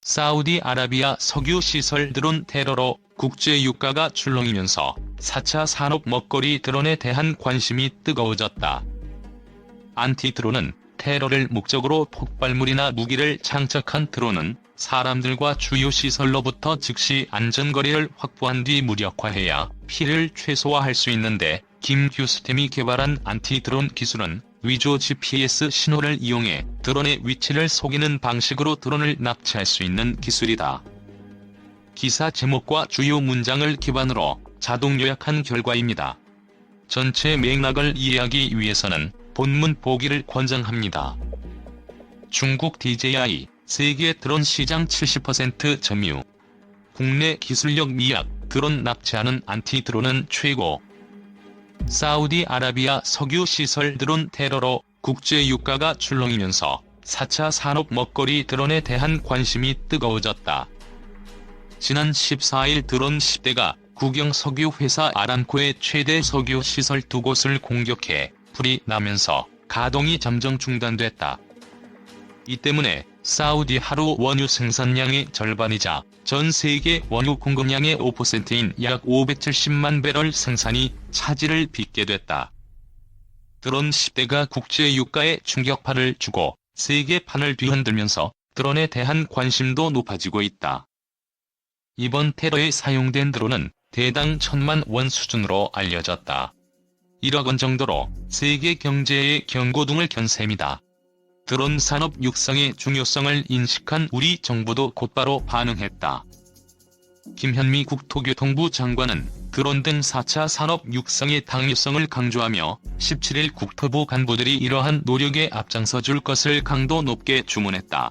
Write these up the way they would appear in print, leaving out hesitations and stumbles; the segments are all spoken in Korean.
사우디아라비아 석유시설 드론 테러로 국제유가가 출렁이면서 4차 산업 먹거리 드론에 대한 관심이 뜨거워졌다. 안티드론은 테러를 목적으로 폭발물이나 무기를 장착한 드론은 사람들과 주요 시설로부터 즉시 안전거리를 확보한 뒤 무력화해야 피해를 최소화할 수 있는데, 김 휴스템이 개발한 안티드론 기술은 위조 GPS 신호를 이용해 드론의 위치를 속이는 방식으로 드론을 납치할 수 있는 기술이다. 기사 제목과 주요 문장을 기반으로 자동 요약한 결과입니다. 전체 맥락을 이해하기 위해서는 본문 보기를 권장합니다. 중국 DJI, 세계 드론 시장 70% 점유. 국내 기술력 미약, 드론 납치하는 안티드론은 최고. 사우디아라비아 석유시설 드론 테러로 국제유가가 출렁이면서 4차 산업 먹거리 드론에 대한 관심이 뜨거워졌다. 지난 14일 드론 10대가 국영 석유회사 아람코의 최대 석유시설 2곳을 공격해 불이 나면서 가동이 잠정 중단됐다. 이 때문에 사우디 하루 원유 생산량의 절반이자 전 세계 원유 공급량의 5%인 약 570만 배럴 생산이 차질을 빚게 됐다. 드론 10대가 국제유가에 충격파를 주고 세계판을 뒤흔들면서 드론에 대한 관심도 높아지고 있다. 이번 테러에 사용된 드론은 대당 1,000만 원 수준으로 알려졌다. 1억 원 정도로 세계 경제의 경고등을 켠 셈이다. 드론 산업 육성의 중요성을 인식한 우리 정부도 곧바로 반응했다. 김현미 국토교통부 장관은 드론 등 4차 산업 육성의 당위성을 강조하며 17일 국토부 간부들이 이러한 노력에 앞장서줄 것을 강도 높게 주문했다.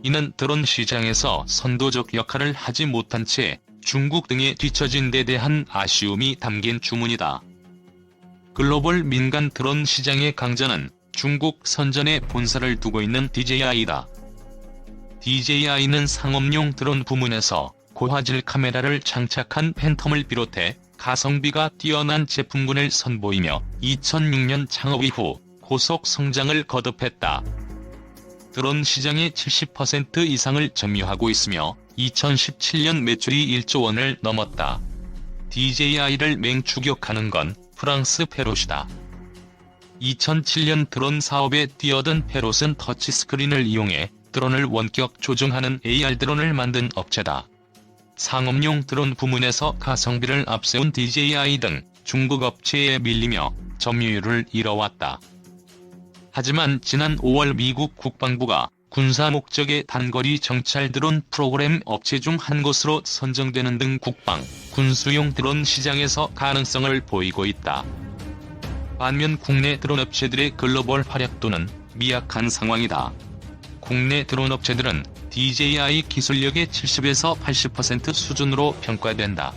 이는 드론 시장에서 선도적 역할을 하지 못한 채 중국 등에 뒤처진 데 대한 아쉬움이 담긴 주문이다. 글로벌 민간 드론 시장의 강자는 중국 선전에 본사를 두고 있는 DJI다. DJI는 상업용 드론 부문에서 고화질 카메라를 장착한 팬텀을 비롯해 가성비가 뛰어난 제품군을 선보이며 2006년 창업 이후 고속 성장을 거듭했다. 드론 시장의 70% 이상을 점유하고 있으며 2017년 매출이 1조 원을 넘었다. DJI를 맹추격하는 건 프랑스 페롯이다. 2007년 드론 사업에 뛰어든 페롯은 터치스크린을 이용해 드론을 원격 조종하는 AR 드론을 만든 업체다. 상업용 드론 부문에서 가성비를 앞세운 DJI 등 중국 업체에 밀리며 점유율을 잃어왔다. 하지만 지난 5월 미국 국방부가 군사 목적의 단거리 정찰 드론 프로그램 업체 중 한 곳으로 선정되는 등 국방, 군수용 드론 시장에서 가능성을 보이고 있다. 반면 국내 드론 업체들의 글로벌 활약도는 미약한 상황이다. 국내 드론 업체들은 DJI 기술력의 70에서 80% 수준으로 평가된다.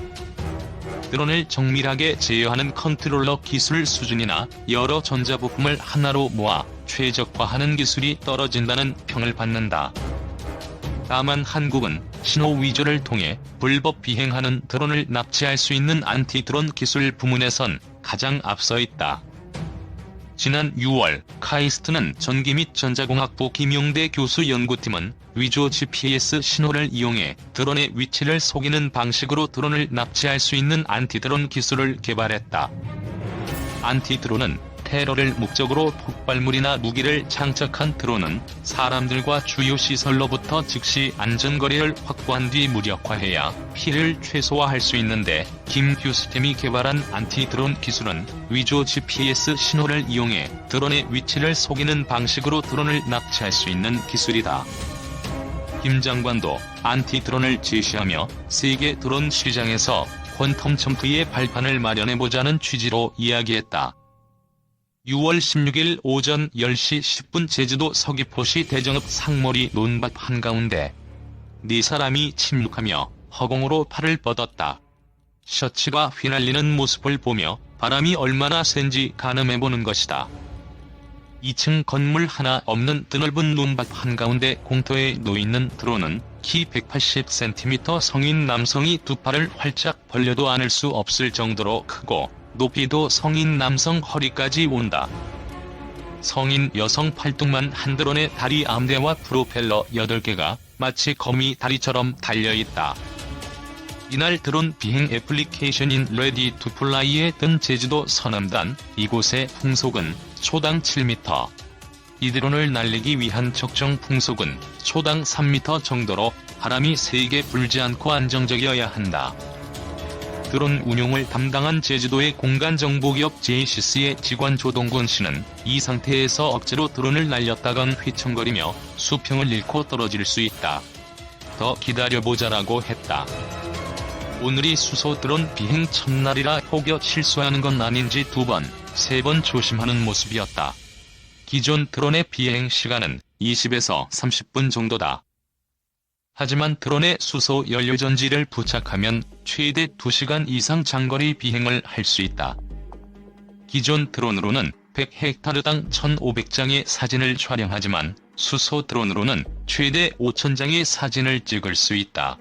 드론을 정밀하게 제어하는 컨트롤러 기술 수준이나 여러 전자부품을 하나로 모아 최적화하는 기술이 떨어진다는 평을 받는다. 다만 한국은 신호 위조를 통해 불법 비행하는 드론을 납치할 수 있는 안티드론 기술 부문에선 가장 앞서 있다. 지난 6월 카이스트는 전기 및 전자공학부 김용대 교수 연구팀은 위조 GPS 신호를 이용해 드론의 위치를 속이는 방식으로 드론을 납치할 수 있는 안티드론 기술을 개발했다. 안티드론은 테러를 목적으로 폭발물이나 무기를 장착한 드론은 사람들과 주요 시설로부터 즉시 안전거리를 확보한 뒤 무력화해야 피해를 최소화할 수 있는데, 김 휴스템이 개발한 안티드론 기술은 위조 GPS 신호를 이용해 드론의 위치를 속이는 방식으로 드론을 납치할 수 있는 기술이다. 김 장관도 안티드론을 제시하며 세계 드론 시장에서 퀀텀 점프의 발판을 마련해보자는 취지로 이야기했다. 6월 16일 오전 10시 10분 제주도 서귀포시 대정읍 상머리 논밭 한가운데 4사람이 침묵하며 허공으로 팔을 뻗었다. 셔츠가 휘날리는 모습을 보며 바람이 얼마나 센지 가늠해보는 것이다. 2층 건물 하나 없는 드넓은 논밭 한가운데 공터에 놓이는 드론은 키 180cm 성인 남성이 두 팔을 활짝 벌려도 안을 수 없을 정도로 크고 높이도 성인 남성 허리까지 온다. 성인 여성 팔뚝만 한 드론의 다리 암대와 프로펠러 8개가 마치 거미 다리처럼 달려있다. 이날 드론 비행 애플리케이션인 레디 투 플라이에 뜬 제주도 서남단, 이곳의 풍속은 초당 7m. 이 드론을 날리기 위한 적정 풍속은 초당 3m 정도로 바람이 세게 불지 않고 안정적이어야 한다. 드론 운용을 담당한 제주도의 공간정보기업 제이시스의 직원 조동건 씨는 이 상태에서 억지로 드론을 날렸다간 휘청거리며 수평을 잃고 떨어질 수 있다. 더 기다려보자라고 했다. 오늘이 수소 드론 비행 첫날이라 혹여 실수하는 건 아닌지 2번, 3번 조심하는 모습이었다. 기존 드론의 비행 시간은 20에서 30분 정도다. 하지만 드론에 수소 연료전지를 부착하면 최대 2시간 이상 장거리 비행을 할 수 있다. 기존 드론으로는 100헥타르당 1,500장의 사진을 촬영하지만 수소 드론으로는 최대 5,000장의 사진을 찍을 수 있다.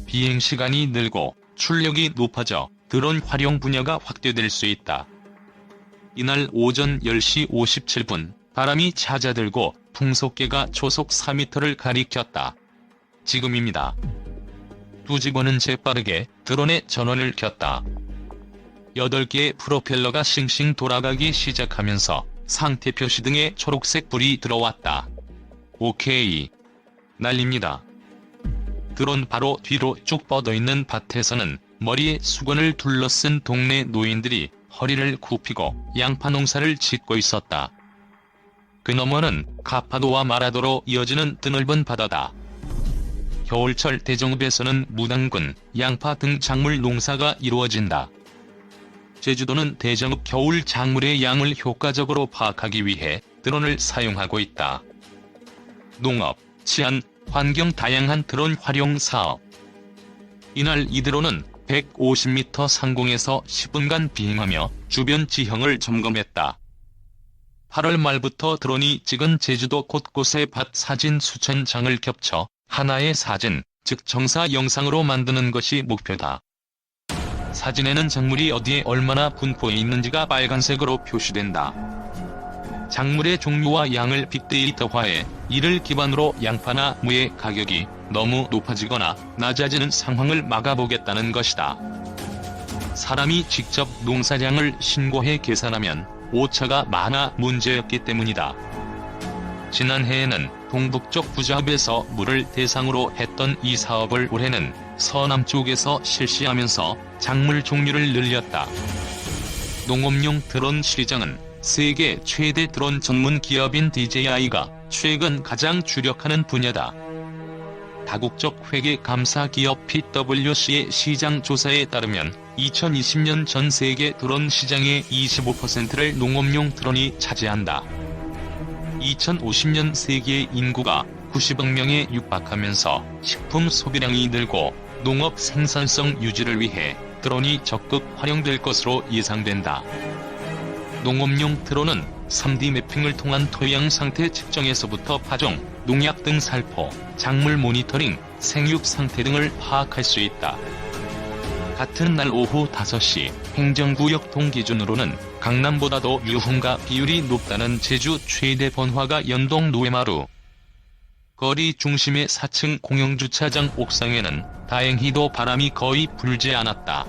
비행시간이 늘고 출력이 높아져 드론 활용 분야가 확대될 수 있다. 이날 오전 10시 57분 바람이 잦아들고 풍속계가 초속 4m를 가리켰다. 지금입니다. 두 직원은 재빠르게 드론의 전원을 켰다. 8개의 프로펠러가 싱싱 돌아가기 시작하면서 상태 표시 등에 초록색 불이 들어왔다. 오케이. 날립니다. 드론 바로 뒤로 쭉 뻗어있는 밭에서는 머리에 수건을 둘러쓴 동네 노인들이 허리를 굽히고 양파 농사를 짓고 있었다. 그 너머는 가파도와 마라도로 이어지는 드넓은 바다다. 겨울철 대정읍에서는 무당근, 양파 등 작물 농사가 이루어진다. 제주도는 대정읍 겨울 작물의 양을 효과적으로 파악하기 위해 드론을 사용하고 있다. 농업, 치안, 환경 다양한 드론 활용 사업. 이날 이 드론은 150m 상공에서 10분간 비행하며 주변 지형을 점검했다. 8월 말부터 드론이 찍은 제주도 곳곳의 밭 사진 수천 장을 겹쳐 하나의 사진, 즉 정사 영상으로 만드는 것이 목표다. 사진에는 작물이 어디에 얼마나 분포해 있는지가 빨간색으로 표시된다. 작물의 종류와 양을 빅데이터화해 이를 기반으로 양파나 무의 가격이 너무 높아지거나 낮아지는 상황을 막아보겠다는 것이다. 사람이 직접 농사량을 신고해 계산하면 오차가 많아 문제였기 때문이다. 지난해에는 동북쪽 부자읍에서 물을 대상으로 했던 이 사업을 올해는 서남쪽에서 실시하면서 작물 종류를 늘렸다. 농업용 드론 시장은 세계 최대 드론 전문 기업인 DJI가 최근 가장 주력하는 분야다. 다국적 회계 감사 기업 PwC의 시장 조사에 따르면 2020년 전 세계 드론 시장의 25%를 농업용 드론이 차지한다. 2050년 세계 인구가 90억 명에 육박하면서 식품 소비량이 늘고 농업 생산성 유지를 위해 드론이 적극 활용될 것으로 예상된다. 농업용 드론은 3D 매핑을 통한 토양 상태 측정에서부터 파종, 농약 등 살포, 작물 모니터링, 생육 상태 등을 파악할 수 있다. 같은 날 오후 5시 행정구역 동 기준으로는 강남보다도 유흥가 비율이 높다는 제주 최대 번화가 연동 노회마루. 거리 중심의 4층 공영주차장 옥상에는 다행히도 바람이 거의 불지 않았다.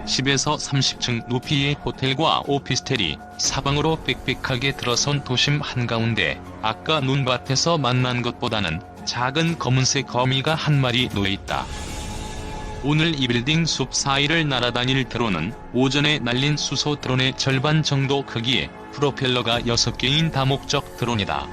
10에서 30층 높이의 호텔과 오피스텔이 사방으로 빽빽하게 들어선 도심 한가운데 아까 눈밭에서 만난 것보다는 작은 검은색 거미가 한 마리 놓여있다. 오늘 이 빌딩 숲 사이를 날아다닐 드론은 오전에 날린 수소 드론의 절반 정도 크기의 프로펠러가 6개인 다목적 드론이다.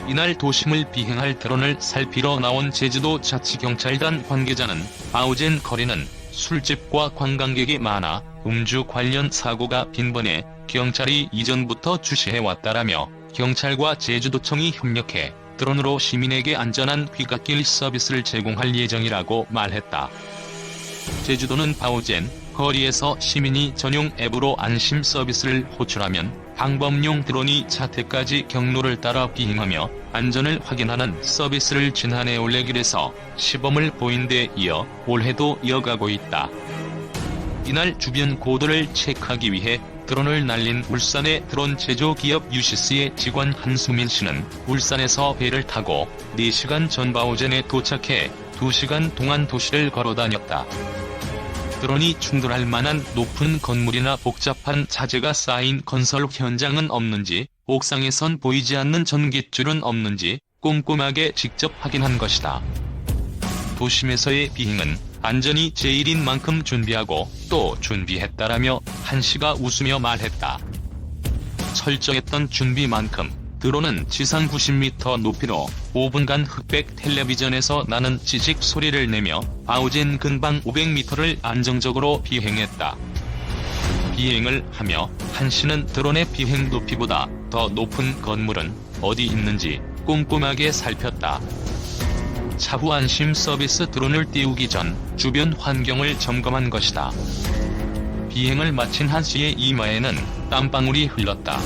이날 도심을 비행할 드론을 살피러 나온 제주도 자치경찰단 관계자는 아우젠 거리는 술집과 관광객이 많아 음주 관련 사고가 빈번해 경찰이 이전부터 주시해왔다라며 경찰과 제주도청이 협력해 드론으로 시민에게 안전한 귀갓길 서비스를 제공할 예정이라고 말했다. 제주도는 아우젠 거리에서 시민이 전용 앱으로 안심 서비스를 호출하면 방범용 드론이 자택까지 경로를 따라 비행하며 안전을 확인하는 서비스를 지난해 올해 1일에서 시범을 보인 데 이어 올해도 이어가고 있다. 이날 주변 고도를 체크하기 위해 드론을 날린 울산의 드론 제조기업 유시스의 직원 한수민 씨는 울산에서 배를 타고 4시간 전 바오젠에 도착해 2시간 동안 도시를 걸어다녔다. 드론이 충돌할 만한 높은 건물이나 복잡한 자재가 쌓인 건설 현장은 없는지, 옥상에선 보이지 않는 전깃줄은 없는지 꼼꼼하게 직접 확인한 것이다. 도심에서의 비행은 안전이 제일인 만큼 준비하고 또 준비했다라며 한 씨가 웃으며 말했다. 철저했던 준비만큼 드론은 지상 90m 높이로 5분간 흑백 텔레비전에서 나는 지직 소리를 내며 바오젠 근방 500m를 안정적으로 비행했다. 비행을 하며 한 씨는 드론의 비행 높이보다 더 높은 건물은 어디 있는지 꼼꼼하게 살폈다. 차후 안심 서비스 드론을 띄우기 전 주변 환경을 점검한 것이다. 비행을 마친 한 씨의 이마에는 땀방울이 흘렀다.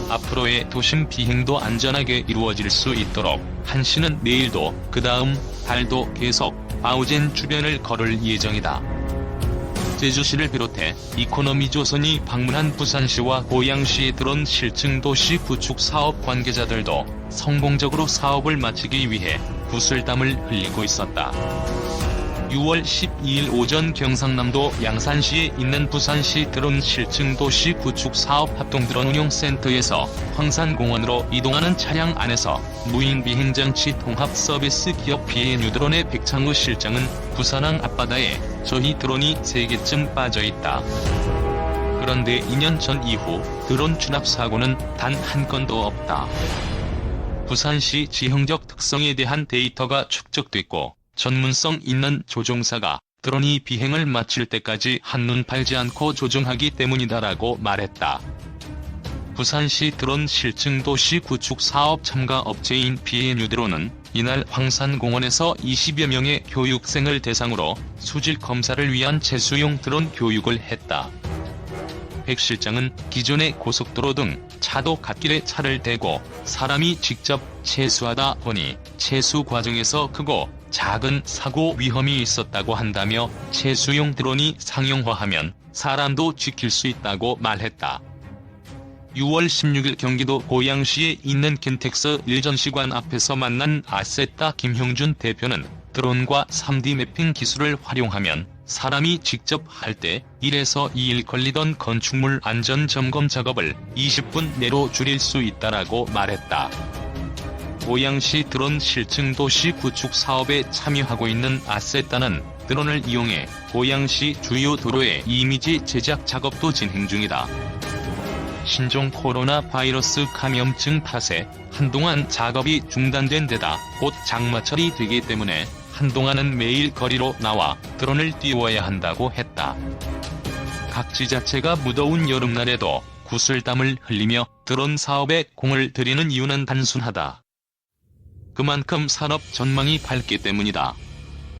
앞으로의 도심 비행도 안전하게 이루어질 수 있도록 한 씨는 내일도 그 다음 달도 계속 바오젠 주변을 걸을 예정이다. 제주시를 비롯해 이코노미조선이 방문한 부산시와 고양시 드론 실증 도시 구축 사업 관계자들도 성공적으로 사업을 마치기 위해 구슬땀을 흘리고 있었다. 6월 12일 오전 경상남도 양산시에 있는 부산시 드론 실증 도시 구축 사업 합동 드론 운용센터에서 황산공원으로 이동하는 차량 안에서 무인 비행장치 통합 서비스 기업 비행유 드론의 백창우 실장은 부산항 앞바다에 저희 드론이 3개쯤 빠져있다. 그런데 2년 전 이후 드론 추납 사고는 단 한 건도 없다. 부산시 지형적 특성에 대한 데이터가 축적됐고 전문성 있는 조종사가 드론이 비행을 마칠 때까지 한눈 팔지 않고 조종하기 때문이다라고 말했다. 부산시 드론 실증 도시 구축 사업 참가 업체인 비행유 드론은 이날 황산공원에서 20여 명의 교육생을 대상으로 수질 검사를 위한 채수용 드론 교육을 했다. 백 실장은 기존의 고속도로 등 차도 갓길에 차를 대고 사람이 직접 채수하다 보니 채수 과정에서 크고 작은 사고 위험이 있었다고 한다며 채수용 드론이 상용화하면 사람도 지킬 수 있다고 말했다. 6월 16일 경기도 고양시에 있는 킨텍스 일전시관 앞에서 만난 아세타 김형준 대표는 드론과 3D 매핑 기술을 활용하면 사람이 직접 할 때 1에서 2일 걸리던 건축물 안전 점검 작업을 20분 내로 줄일 수 있다라고 말했다. 고양시 드론 실증 도시 구축 사업에 참여하고 있는 아세타는 드론을 이용해 고양시 주요 도로의 이미지 제작 작업도 진행 중이다. 신종 코로나 바이러스 감염증 탓에 한동안 작업이 중단된 데다 곧 장마철이 되기 때문에 한동안은 매일 거리로 나와 드론을 띄워야 한다고 했다. 각 지자체가 무더운 여름날에도 구슬땀을 흘리며 드론 사업에 공을 들이는 이유는 단순하다. 그만큼 산업 전망이 밝기 때문이다.